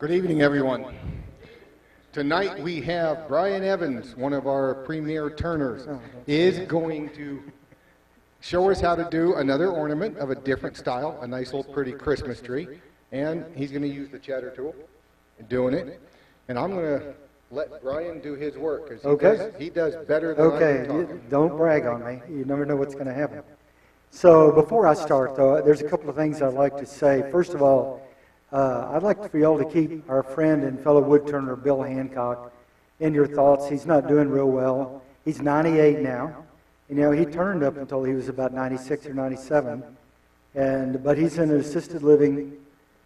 Good evening, everyone. Tonight we have Brian Evans, one of our premier turners, is going to show us how to do another ornament of a different style, a nice little pretty Christmas tree. And he's going to use the chatter tool in doing it. And I'm going to let Brian do his work, because he does better than I can talk. Don't brag on me. You never know what's going to happen. So before I start, though, there's a couple of things I'd like to say. First of all, I'd like for you all to keep our friend and fellow woodturner Bill Hancock in your thoughts. He's not doing real well. He's 98 now. You know, he turned up until he was about 96 or 97. But he's in an assisted living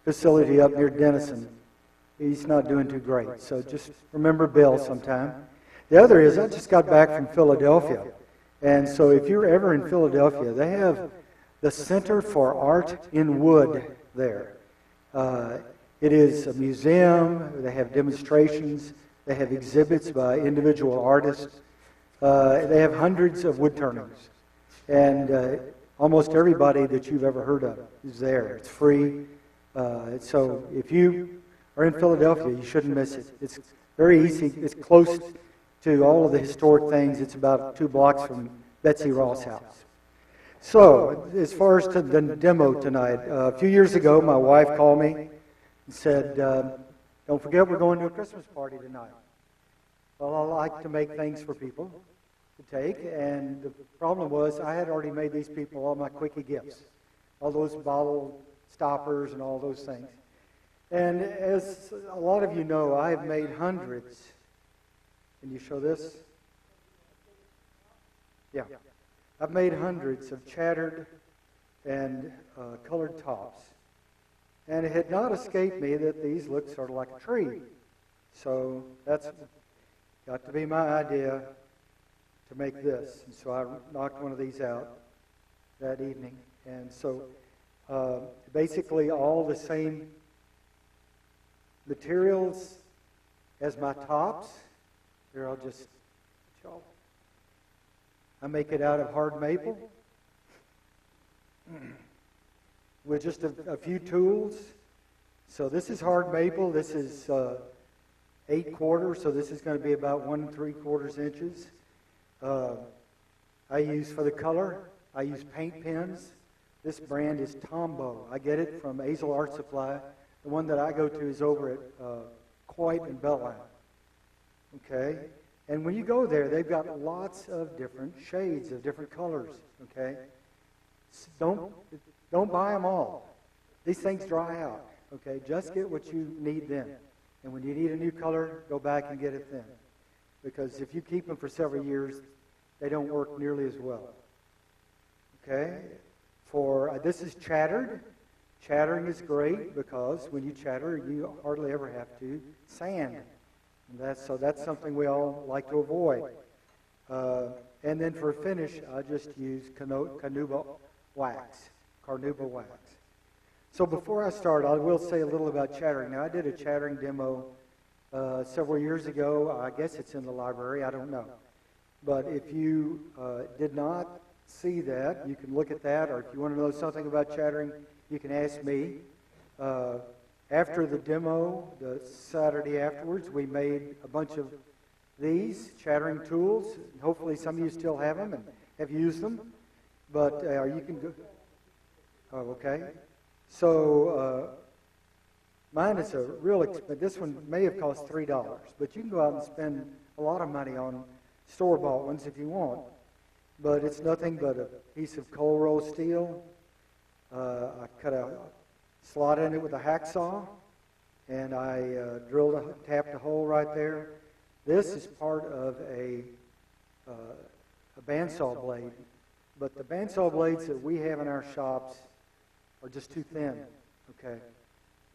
facility up near Denison. He's not doing too great. So just remember Bill sometime. The other is, I just got back from Philadelphia. And so if you're ever in Philadelphia, they have the Center for Art in Wood there. It is a museum. They have demonstrations. They have exhibits by individual artists. They have hundreds of wood turnings. And almost everybody that you've ever heard of is there. It's free. So if you are in Philadelphia, you shouldn't miss it. It's very easy. It's close to all of the historic things. It's about 2 blocks from Betsy Ross' house. So, as far as to the demo tonight, a few years ago, my wife called me and said, don't forget we're going to a Christmas party tonight. Well, I like to make things for people to take, and the problem was I had already made these people all my quickie gifts, all those bottle stoppers and all those things. And as a lot of you know, I have made hundreds. Can you show this? Yeah. I've made hundreds of chattered and colored tops. And it had not escaped me that these look sort of like a tree. So that's got to be my idea to make this. And so I knocked one of these out that evening. And so basically all the same materials as my tops. Here, I'll just show. I make it out of hard maple with just a few tools. So this is hard maple. This is 8/4, so this is going to be about 1 3/4 inches. I use for the color, I use paint pens. This brand is Tombow. I get it from Azel Art Supply. The one that I go to is over at Coit and Beltline. Okay? And when you go there, they've got lots of different shades of different colors. Okay? So don't buy them all. These things dry out. Okay? Just get what you need then. And when you need a new color, go back and get it then. Because if you keep them for several years, they don't work nearly as well. Okay? This is chattered. Chattering is great because when you chatter, you hardly ever have to sand. And that's something we all like to avoid. And then for a finish, I just use carnauba wax. So before I start, I will say a little about chattering. Now, I did a chattering demo several years ago. I guess it's in the library. I don't know. But if you did not see that, you can look at that. Or if you want to know something about chattering, you can ask me. After the demo, the Saturday afterwards, we made a bunch of these chattering tools. Hopefully some of you still have them and have used them. But you can go... Oh, okay. So mine is a real expensive. This one may have cost $3, but you can go out and spend a lot of money on store-bought ones if you want. But it's nothing but a piece of cold rolled steel. I cut a slot in it with a hacksaw, and I tapped a hole right there. This is part of a bandsaw blade, but the bandsaw blades that we have in our shops are just too thin. Okay,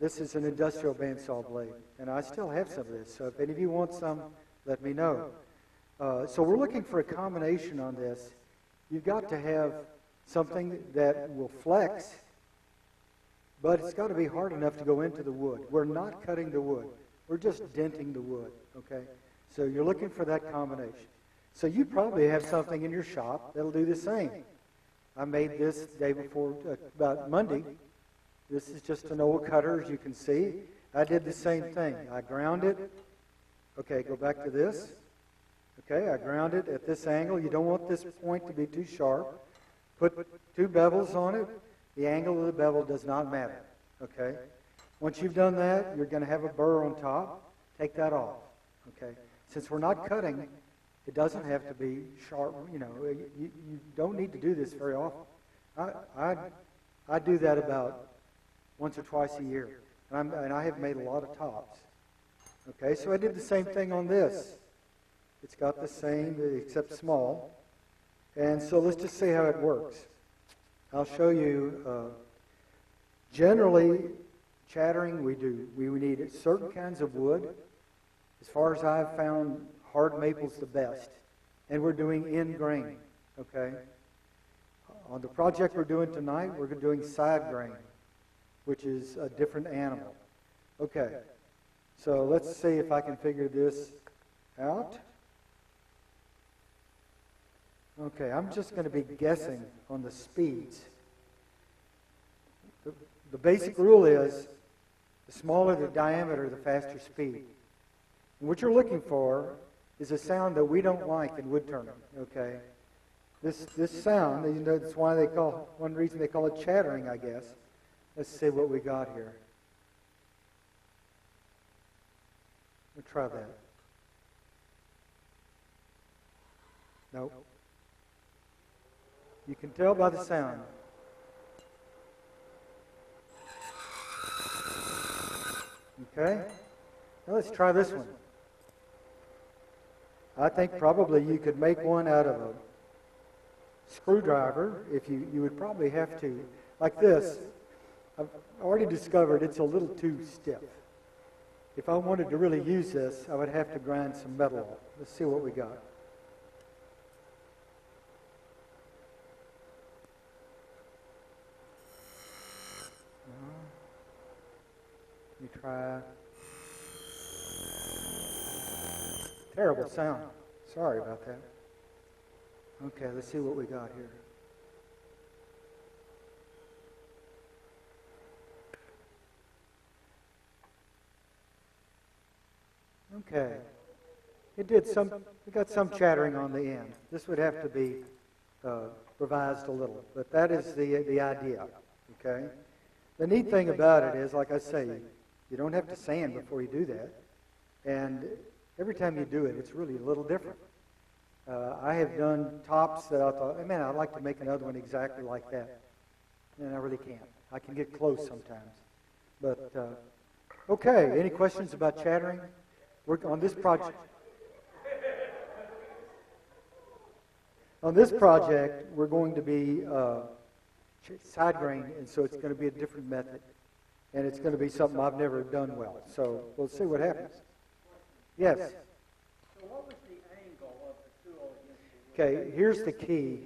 this is an industrial bandsaw blade, and I still have some of this. So if any of you want some, let me know. So we're looking for a combination on this. You've got to have something that will flex, but it's got to be hard enough to go into the wood. We're not cutting the wood. We're just denting the wood, okay? So you're looking for that combination. So you probably have something in your shop that'll do the same. I made this day before, about Monday. This is just an old cutter, as you can see. I did the same thing. I ground it. Okay, go back to this. Okay, I ground it at this angle. You don't want this point to be too sharp. Put two bevels on it. The angle of the bevel does not matter. Okay? Once you've done that, you're going to have a burr on top. Take that off. Okay? Since we're not cutting, it doesn't have to be sharp. You know, you don't need to do this very often. I do that about once or twice a year. And I have made a lot of tops. Okay, so I did the same thing on this. It's got the same, except small. And so let's just see how it works. I'll show you. Generally, chattering, we need certain kinds of wood. As far as I've found, hard maple's the best. And we're doing end grain. Okay? On the project we're doing tonight, we're doing side grain, which is a different animal. Okay. So let's see if I can figure this out. Okay, I'm just going to be guessing on the speeds. The basic rule is the smaller the diameter, the faster speed. And what you're looking for is a sound that we don't like in woodturning. Okay, this sound, you know, that's why one reason they call it chattering, I guess. Let's see what we got here. We'll try that. Nope. You can tell by the sound. Okay? Now let's try this one. I think probably you could make one out of a screwdriver. If you would probably have to, like this. I've already discovered it's a little too stiff. If I wanted to really use this, I would have to grind some metal off. Let's see what we got. Let me try. Terrible sound. Sorry about that. Okay, let's see what we got here. Okay. It got some chattering on the end. This would have to be revised a little, but that is the idea. Okay? The neat thing about it is, like I say, you don't have to sand before you do that. And every time you do it, it's really a little different. I have done tops that I thought, man, I'd like to make another one exactly like that. And I really can't. I can get close sometimes. But, okay, any questions about chattering? We're on this project. On this project, we're going to be side grain, and so it's going to be a different method. And it's going to be something I've never done well. So we'll see what happens. Yes? So what was the angle of the tool against the wood? Okay, here's the key.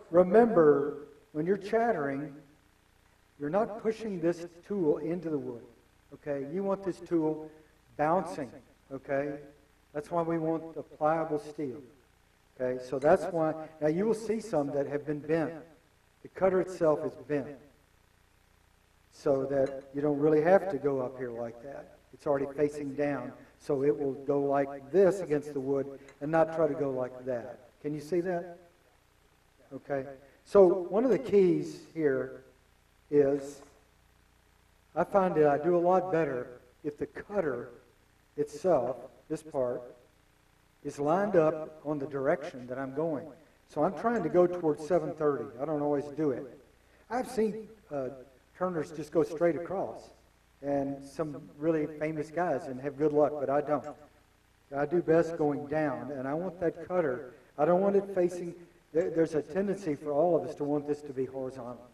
Remember, when you're chattering, you're not pushing this tool into the wood. Okay? You want this tool bouncing. Okay? That's why we want the pliable steel. Okay? So that's why. Now you will see some that have been bent. The cutter itself is bent. So that you don't really have to go up here like that. It's already facing down. So it will go like this against the wood and not try to go like that. Can you see that? Okay. So one of the keys here is I find that I do a lot better if the cutter itself, this part, is lined up on the direction that I'm going. So I'm trying to go towards 730. I don't always do it. I've seen turners just go straight across, and some really famous guys and have good luck, but I don't. I do best going down, and I want that cutter. I don't want it facing. There's a tendency for all of us to want this to be horizontal,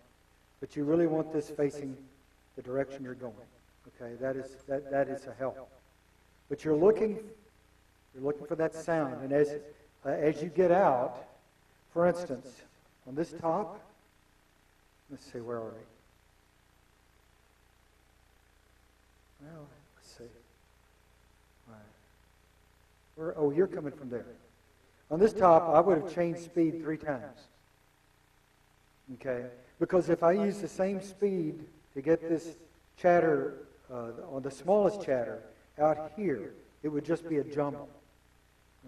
but you really want this facing the direction you're going. Okay, that is a help. But you're looking for that sound, and as you get out, for instance, on this top, let's see, where are we? Well, let's see. All right. You're coming from there. On this top, I would have changed speed 3 times. Okay? Because if I use the same speed to get this chatter on the smallest chatter, out here, it would just be a jumble.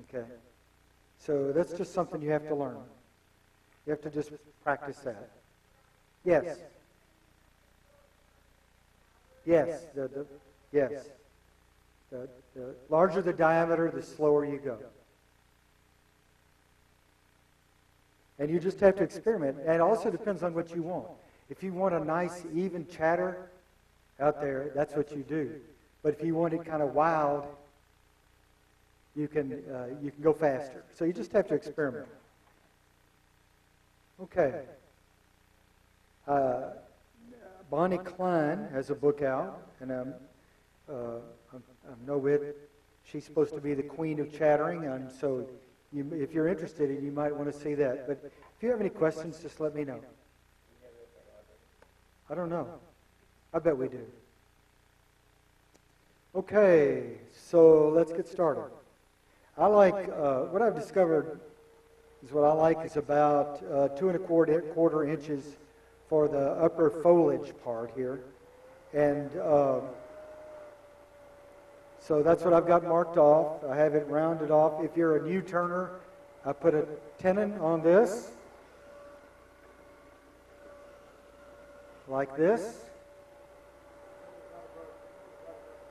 Okay? So that's just something you have to learn. You have to just practice that. Yes. Yes. Yes. The larger the diameter, the slower you go. And you just have to experiment. And it also depends on what you want. If you want a nice, even chatter out there, that's what you do. But if you want it kind of wild, you can go faster. So you just have to experiment. Okay. Bonnie Klein has a book out, and I know it. She's supposed to be the queen of chattering, and so if you're interested, you might want to see that. But if you have any questions, just let me know. I don't know. I bet we do. Okay, so let's get started. I like, what I've discovered is what I like is about 2 1/4 inches for the upper foliage part here. And so that's what I've got marked off. I have it rounded off. If you're a new turner, I put a tenon on this, like this.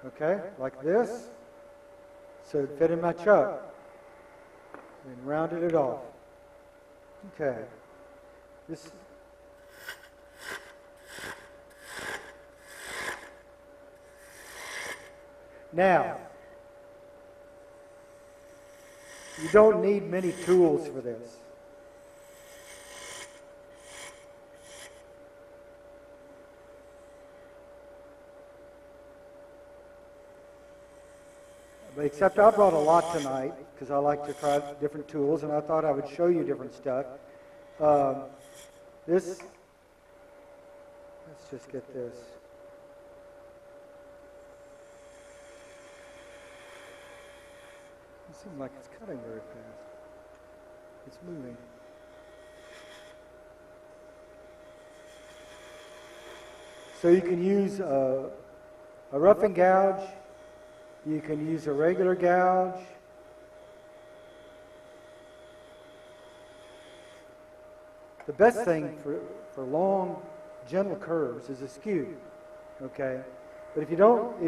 Okay, like this. So it fit in my chuck. And rounded it off. Okay. This. Now, you don't need many tools for this. But except I brought a lot tonight because I like to try different tools, and I thought I would show you different stuff. Let's just get this. It seems like it's cutting very fast. It's moving. So you can use a roughing gouge. You can use a regular gouge. The best thing for long, gentle curves is a skew. Okay? But if you don't,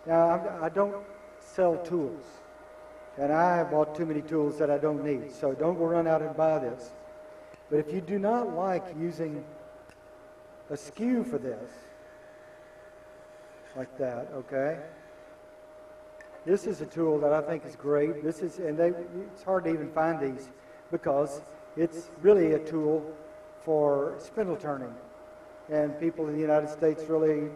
now I don't sell tools. And I bought too many tools that I don't need. So don't go run out and buy this. But if you do not like using a skew for this, like that, okay? This is a tool that I think is great. It's hard to even find these because it's really a tool for spindle turning. And people in the United States really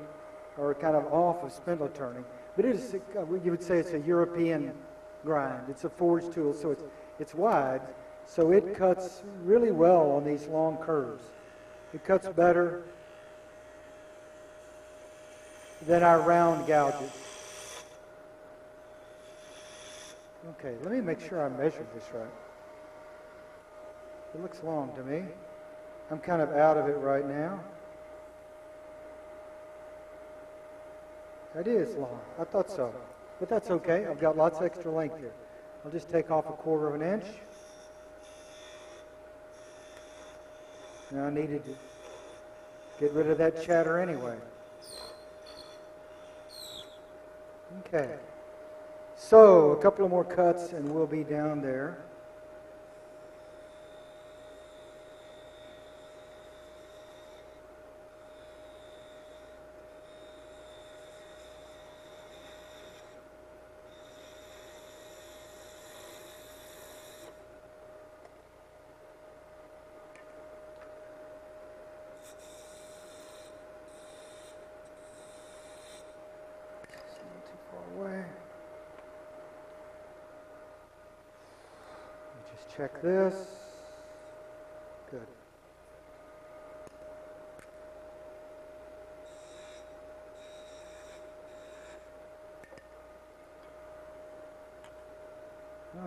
are kind of off of spindle turning. But it is, you would say it's a European grind. It's a forged tool, so it's wide. So it cuts really well on these long curves. It cuts better than our round gouges. Okay, let me make sure I measured this right. It looks long to me. I'm kind of out of it right now. It is long. I thought so. But that's okay. I've got lots of extra length here. I'll just take off 1/4 inch. Now I needed to get rid of that chatter anyway. Okay. So, a couple of more cuts and we'll be down there. Not too far away. Just check this. Good.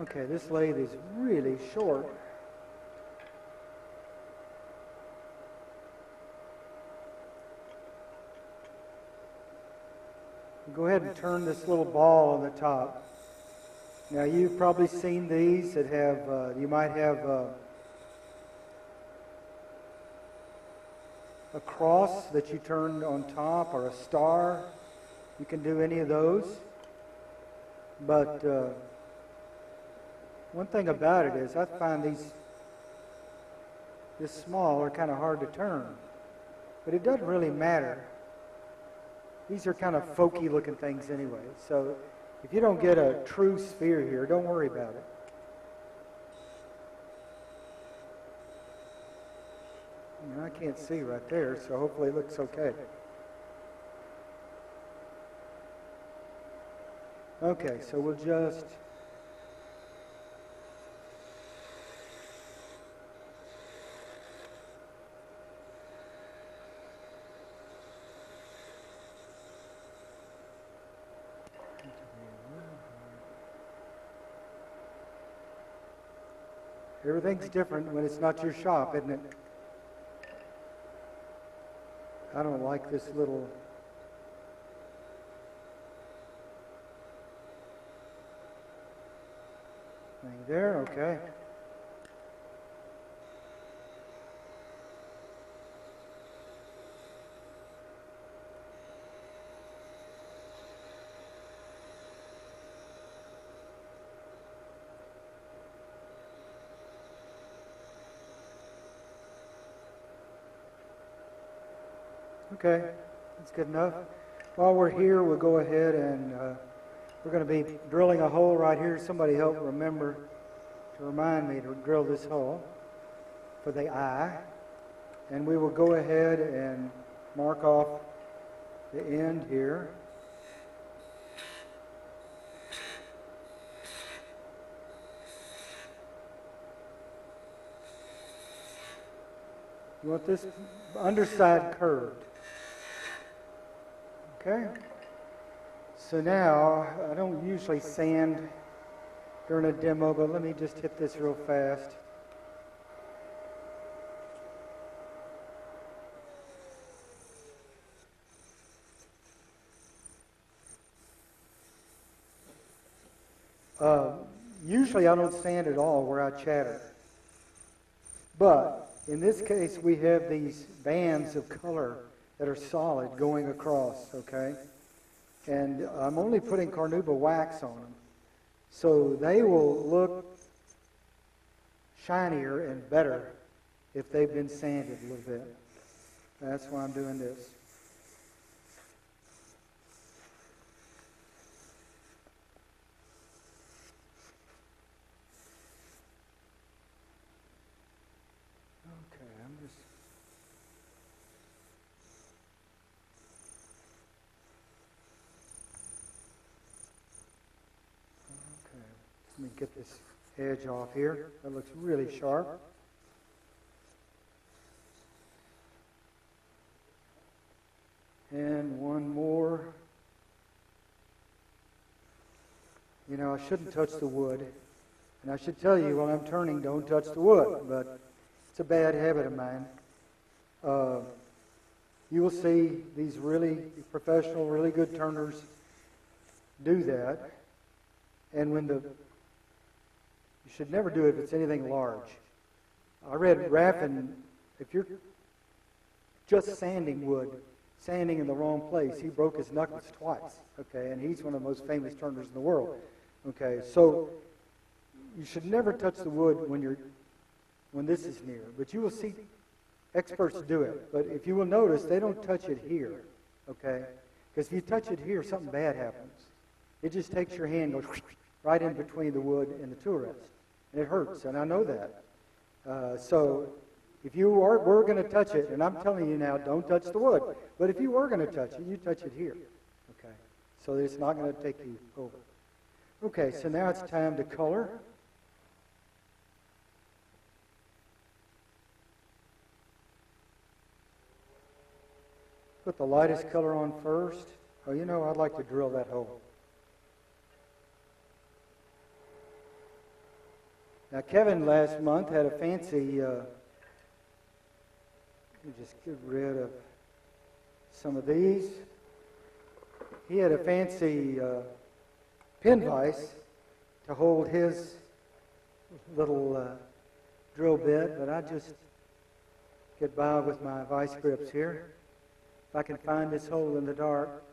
Okay, this lathe is really short. Go ahead and turn this little ball on the top. Now you've probably seen these that have, you might have a cross that you turn on top or a star. You can do any of those. But one thing about it is I find these this small are kind of hard to turn. But it doesn't really matter. These are kind of folky looking things anyway. So if you don't get a true sphere here, don't worry about it. I can't see right there, so hopefully it looks okay. Okay, so we'll just... Everything's different when it's not your shop, isn't it? I don't like this little... thing there, okay. Okay, that's good enough. While we're here, we'll go ahead and we're going to be drilling a hole right here. Somebody help remember to remind me to drill this hole for the eye. And we will go ahead and mark off the end here. You want this underside curved. Okay? So now, I don't usually sand during a demo, but let me just hit this real fast. Usually I don't sand at all where I chatter. But in this case, we have these bands of color that are solid going across, okay? And I'm only putting carnauba wax on them. So they will look shinier and better if they've been sanded a little bit. That's why I'm doing this. Okay, I'm just... Let me get this edge off here. That looks really sharp. And one more. You know, I shouldn't touch the wood. And I should tell you while I'm turning, don't touch the wood. But it's a bad habit of mine. You will see these really professional, really good turners do that. And when the... You should never do it if it's anything large. I read Raffin, if you're just sanding wood, sanding in the wrong place, he broke his knuckles twice, okay? And he's one of the most famous turners in the world, okay? So you should never touch the wood when this is near. But you will see experts do it. But if you will notice, they don't touch it here, okay? Because if you touch it here, something bad happens. It just takes your hand, goes right in between the wood and the tool rest. And it hurts, and I know that. So if you were going to touch it, and I'm telling you now, don't touch the wood. But if you were going to touch it, you touch it here. Okay? So that it's not going to take you over. Okay, so now it's time to color. Put the lightest color on first. Oh, you know, I'd like to drill that hole. Now, Kevin last month had a fancy, let me just get rid of some of these. he had a fancy pin vise to hold his little drill bit, but I just get by with my vice grips here. If I can find this hole in the dark.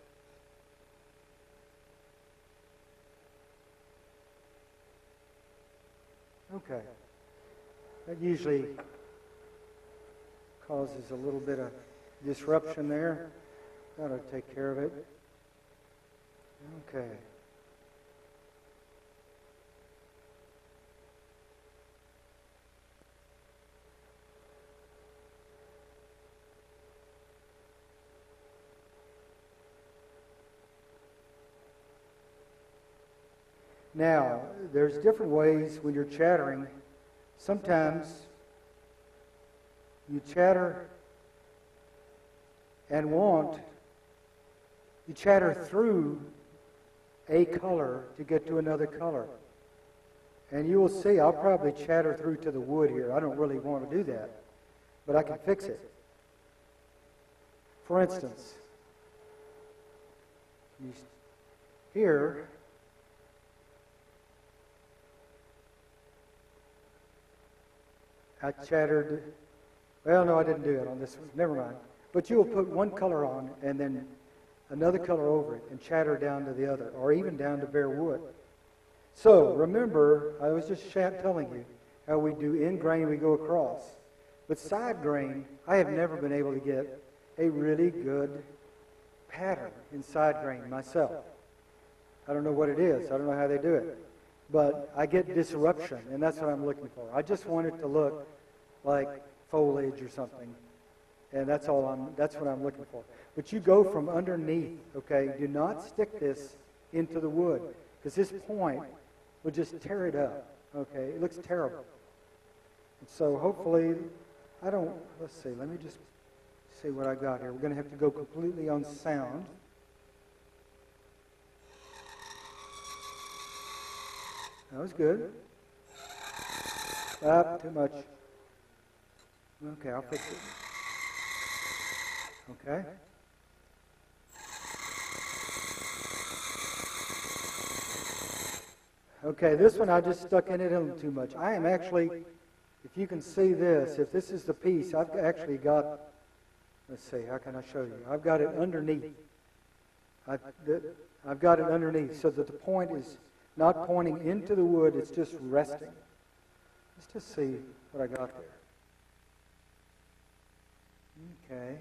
Okay. That usually causes a little bit of disruption there. That'll take care of it. Okay. Now, there's different ways when you're chattering. Sometimes you chatter and you chatter through a color to get to another color. And you will see, I'll probably chatter through to the wood here. I don't really want to do that, but I can fix it. For instance, here, I chattered, well, no, I didn't do it on this one. Never mind. But you will put one color on and then another color over it and chatter down to the other, or even down to bare wood. So, remember, I was just telling you how we do in grain, we go across. With side grain, I have never been able to get a really good pattern in side grain myself. I don't know what it is. I don't know how they do it. But I get disruption, and that's what I'm looking for. I just want it to look like foliage or something, and that's what I'm looking for. But you go from underneath, okay? Do not stick this into the wood, because this point will just tear it up, okay? It looks terrible. And so hopefully, let's see, let me just see what I got here. We're going to have to go completely on sound. That was good. Too much. Okay, I'll fix it. Okay. Okay, this one I just stuck in it a little too much. I am actually, if you can see this, if this is the piece, I've actually got, let's see, how can I show you? I've got it underneath. I've got it underneath so that the point is not pointing into the wood, it's just resting. Let's just see what I got there. Okay.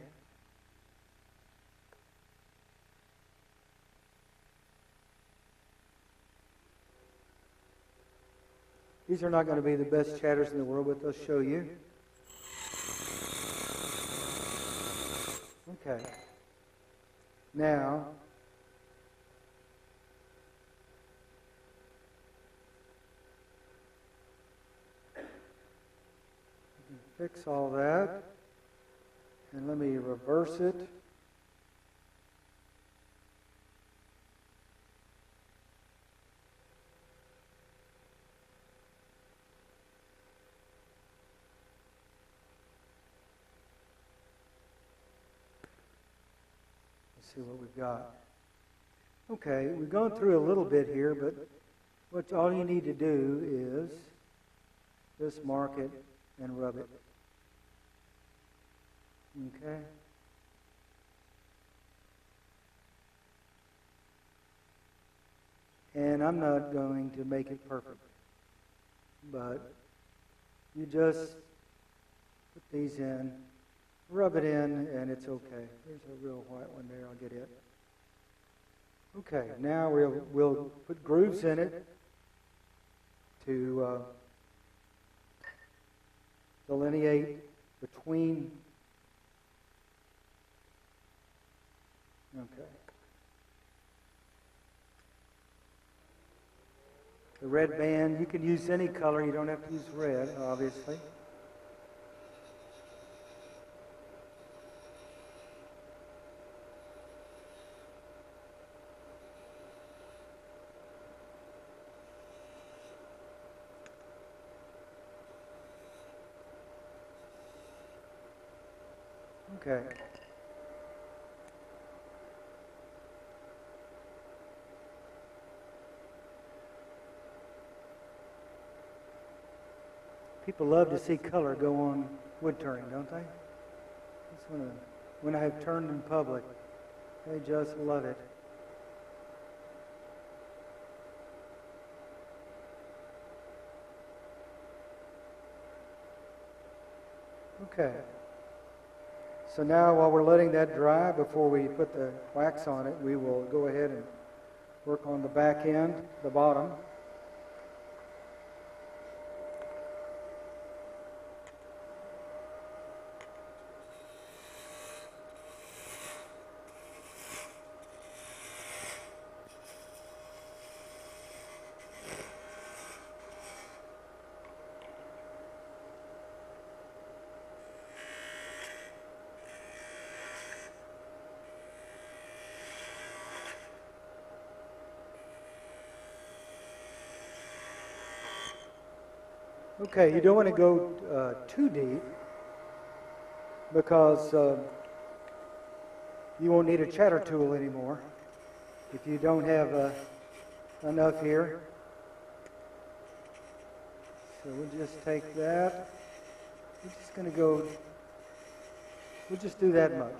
These are not going to be the best chatters in the world, but they'll show you. Okay. Now, fix all that, and let me reverse it. Let's see what we've got. Okay, we've gone through a little bit here, but all you need to do is just mark it and rub it. Okay. And I'm not going to make it perfect, but you just put these in, rub it in, and it's okay. There's a real white one there. I'll get it. Okay, now we'll put grooves in it to delineate between. Okay. The red band, you can use any color. You don't have to use red, obviously. Okay. People love to see color go on wood turning, don't they? That's when I have turned in public, they just love it. Okay. So now while we're letting that dry, before we put the wax on it, we will go ahead and work on the back end, the bottom. Okay, you don't want to go too deep because you won't need a chatter tool anymore if you don't have enough here. So we'll just take that. We're just going to go, we'll just do that much.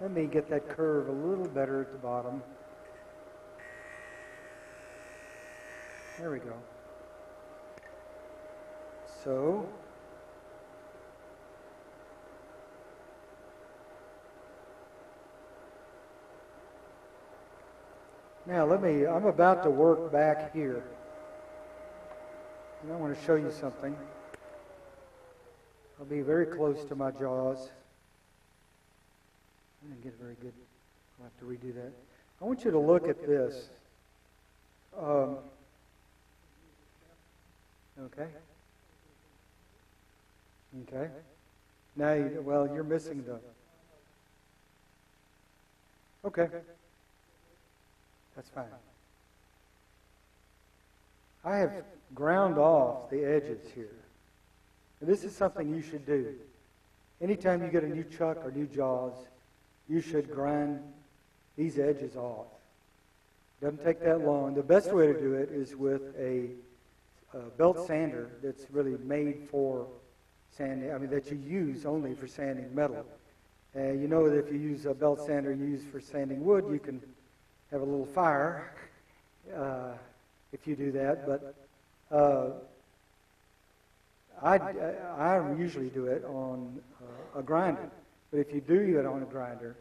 Let me get that curve a little better at the bottom. There we go. So, now I'm about to work back here. And I want to show you something. I'll be very close to my jaws. I didn't get very good. I'll have to redo that. I want you to look at this. Okay. Okay. Now, you're missing the... Okay. That's fine. I have ground off the edges here. And this is something you should do. Anytime you get a new chuck or new jaws, you should grind these edges off. Doesn't take that long. The best way to do it is with a belt sander that's really made for sanding, that you use only for sanding metal. You know that if you use a belt sander you use for sanding wood, you can have a little fire if you do that. But I usually do it on a grinder. But if you do it on a grinder,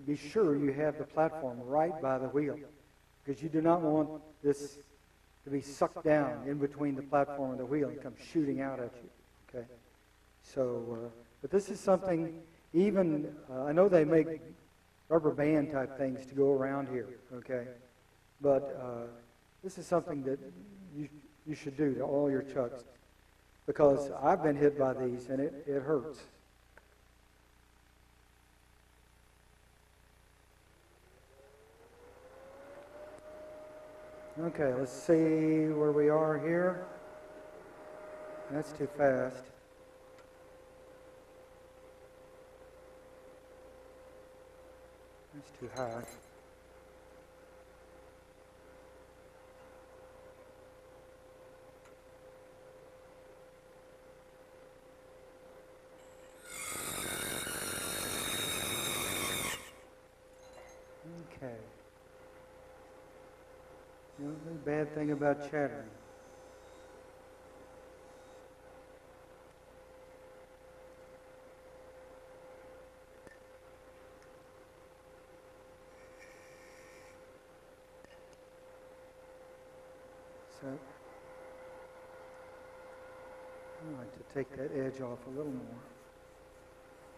be sure you have the platform right by the wheel, because you do not want this to be sucked down in between the platform and the wheel and come shooting out at you. Okay. So, but this is something, even, I know they make rubber band type things to go around here, okay? But this is something that you should do to all your chucks, because I've been hit by these and it hurts. Okay, let's see where we are here. That's too fast. That's too high. Okay. The only bad thing about chattering. So, I'd like to take that edge off a little more.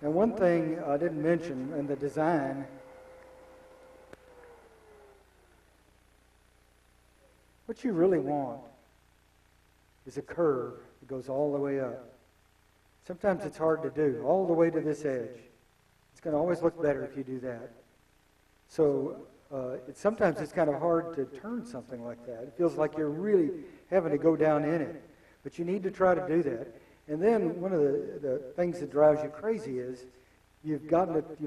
Now, one thing I didn't mention in the design, what you really want is a curve that goes all the way up. Sometimes it's hard to do, all the way to this edge. It's going to always look better if you do that. So sometimes it's kind of hard to turn something like that. It feels like you're really having to go down in it. But you need to try to do that. And then one of the things that drives you crazy is you've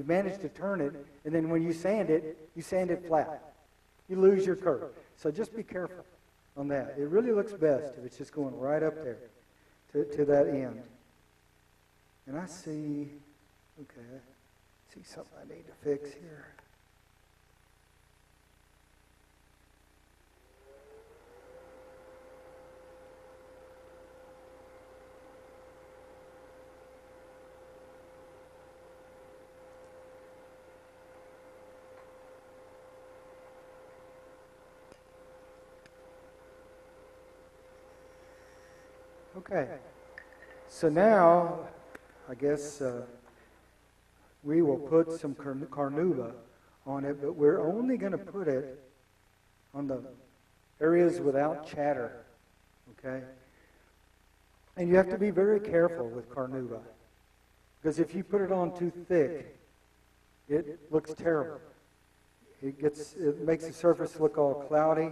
managed to turn it, and then when you sand it flat. You lose your curve. So just be careful on that. It really looks best if it's just going right up there. to that end. And I see, okay, I see something I need to fix here. Okay, so now, I guess we will put some carnauba on it, but we're only going to put it on the areas without chatter, okay? And you have to be very careful with carnauba, because if you put it on too thick, it looks terrible. It makes the surface look all cloudy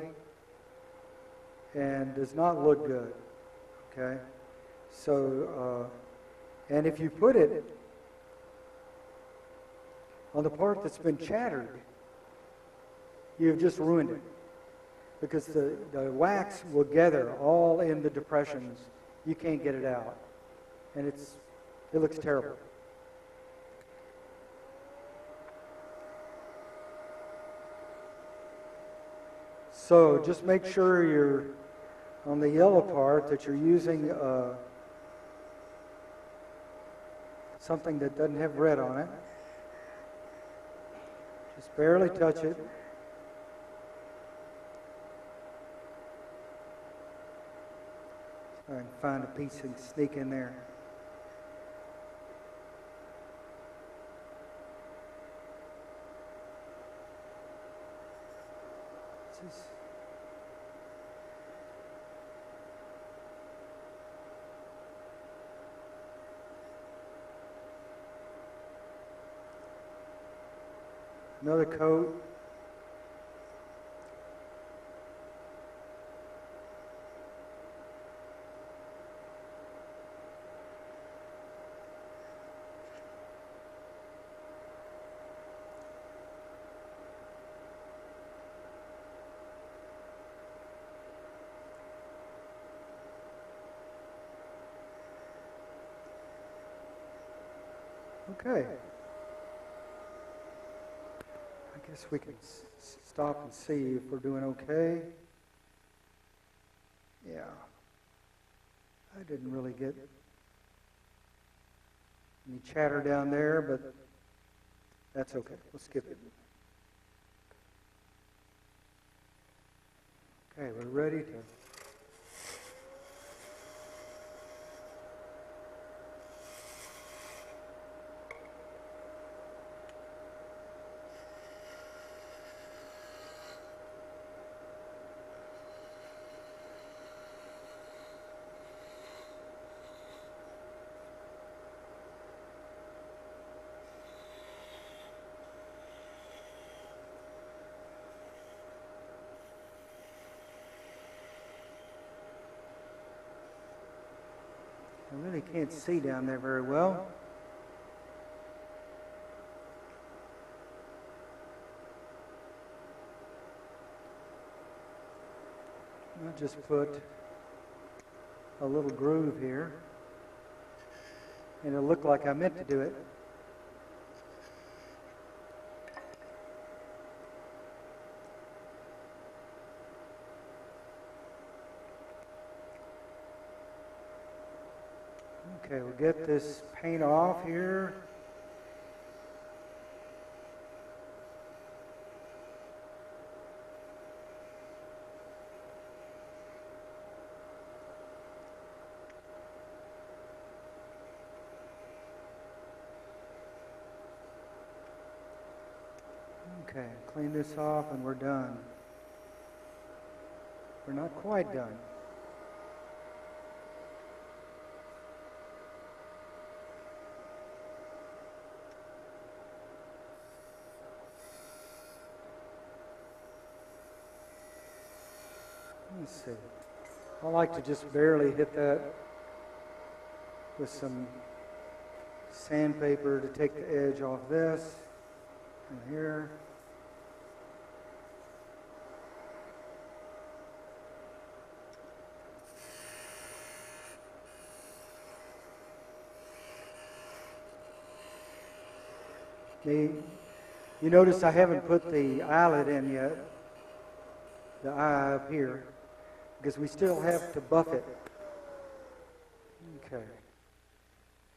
and does not look good. Okay, so, and if you put it on the part that's been chattered, you've just ruined it. Because the wax will gather all in the depressions. You can't get it out. And it looks terrible. So just make sure you're on the yellow part that you're using something that doesn't have red on it. Just barely touch it. So I can find a piece and sneak in there. This is another coat. Okay. I guess we can stop and see if we're doing okay. Yeah. I didn't really get any chatter down there, but that's okay. We'll skip it. Okay, we're ready to... I really can't see down there very well. I'll just put a little groove here, and it'll look like I meant to do it. Okay, we'll get this paint off here. Okay, clean this off and we're done. We're not quite done. Let's see. I like to just barely hit that with some sandpaper to take the edge off this and here. Okay. You notice I haven't put the eyelet in yet, the eye up here, because we still have to buff it. Okay.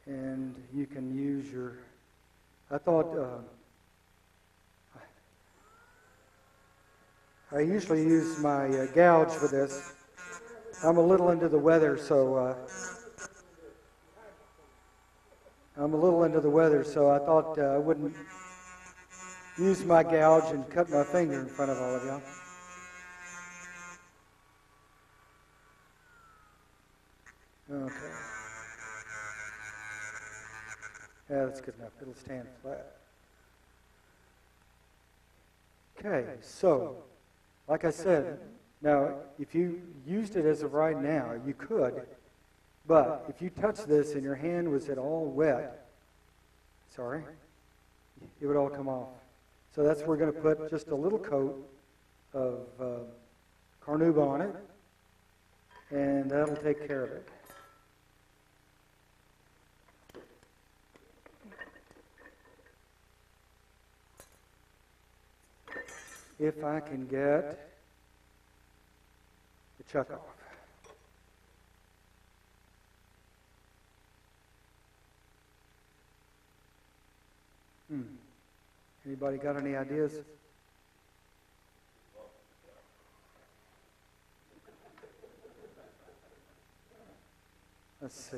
And you can use your, I thought, I usually use my gouge for this. I'm a little into the weather, so I thought I wouldn't use my gouge and cut my finger in front of all of y'all. Okay. Yeah, that's good enough. It'll stand flat. Okay, so, like I said, now, if you used it as of right now, you could, but if you touch this and your hand was at all wet, it would all come off. So that's where we're going to put just a little coat of carnauba on it, and that'll take care of it. If I can get the chuck off. Anybody got any ideas? Let's see.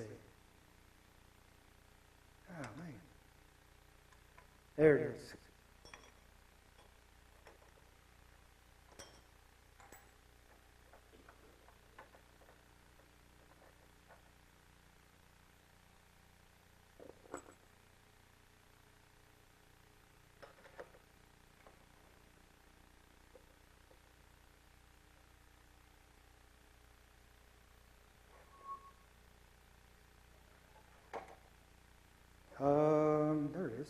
Oh, man. There it is. There it is.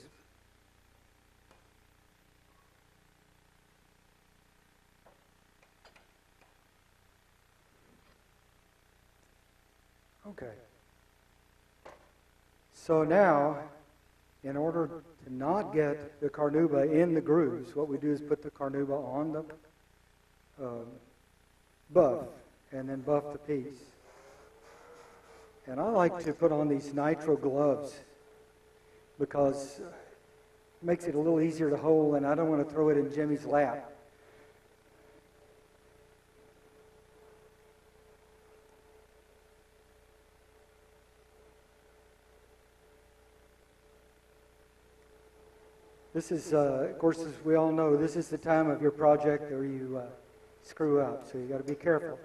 Okay. So now, in order to not get the carnauba in the grooves, what we do is put the carnauba on the buff, and then buff the piece. And I like to put on these nitro gloves because it makes it a little easier to hold, and I don't want to throw it in Jimmy's lap. This is, of course, as we all know, this is the time of your project where you screw up, so you got to be careful.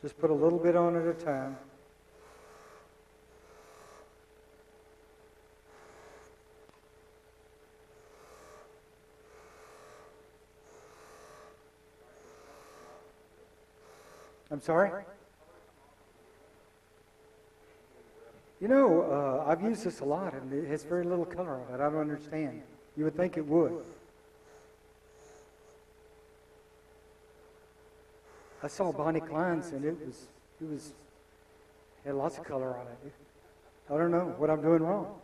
Just put a little bit on at a time. I'm sorry? You know, I've used this a lot, and it has very little color on it. I don't understand. You would think it would. I saw Bonnie Klein's, and it had lots of color on it. I don't know what I'm doing wrong.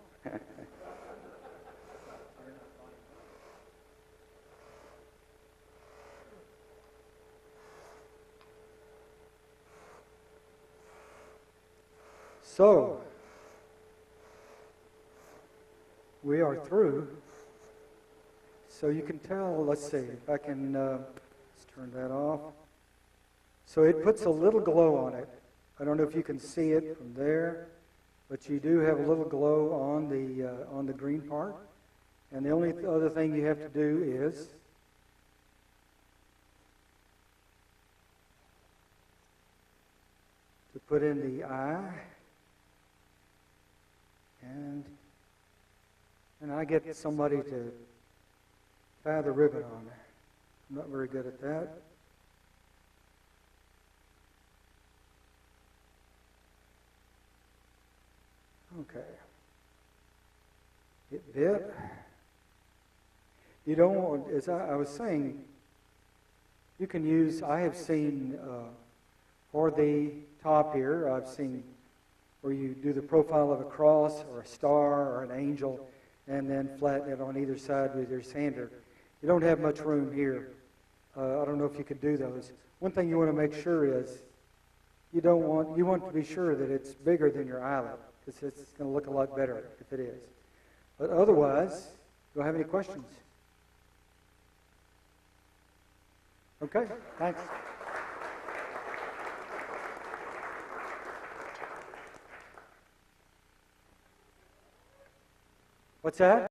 So, we are through. So you can tell, let's see, if I can, let's turn that off. So it puts a little glow on it. I don't know if you can see it from there, but you do have a little glow on the green part. And the only other thing you have to do is to put in the eye, and I get somebody to tie the ribbon on there. I'm not very good at that. Okay. It bit. You don't want, as I was saying, you can use, I have seen for the top here, I've seen where you do the profile of a cross or a star or an angel and then flatten it on either side with your sander. You don't have much room here. I don't know if you could do those. One thing you want to make sure is you want to be sure that it's bigger than your eyelet, because it's going to look a lot better if it is. But otherwise, do I have any questions? Okay, thanks. What's that?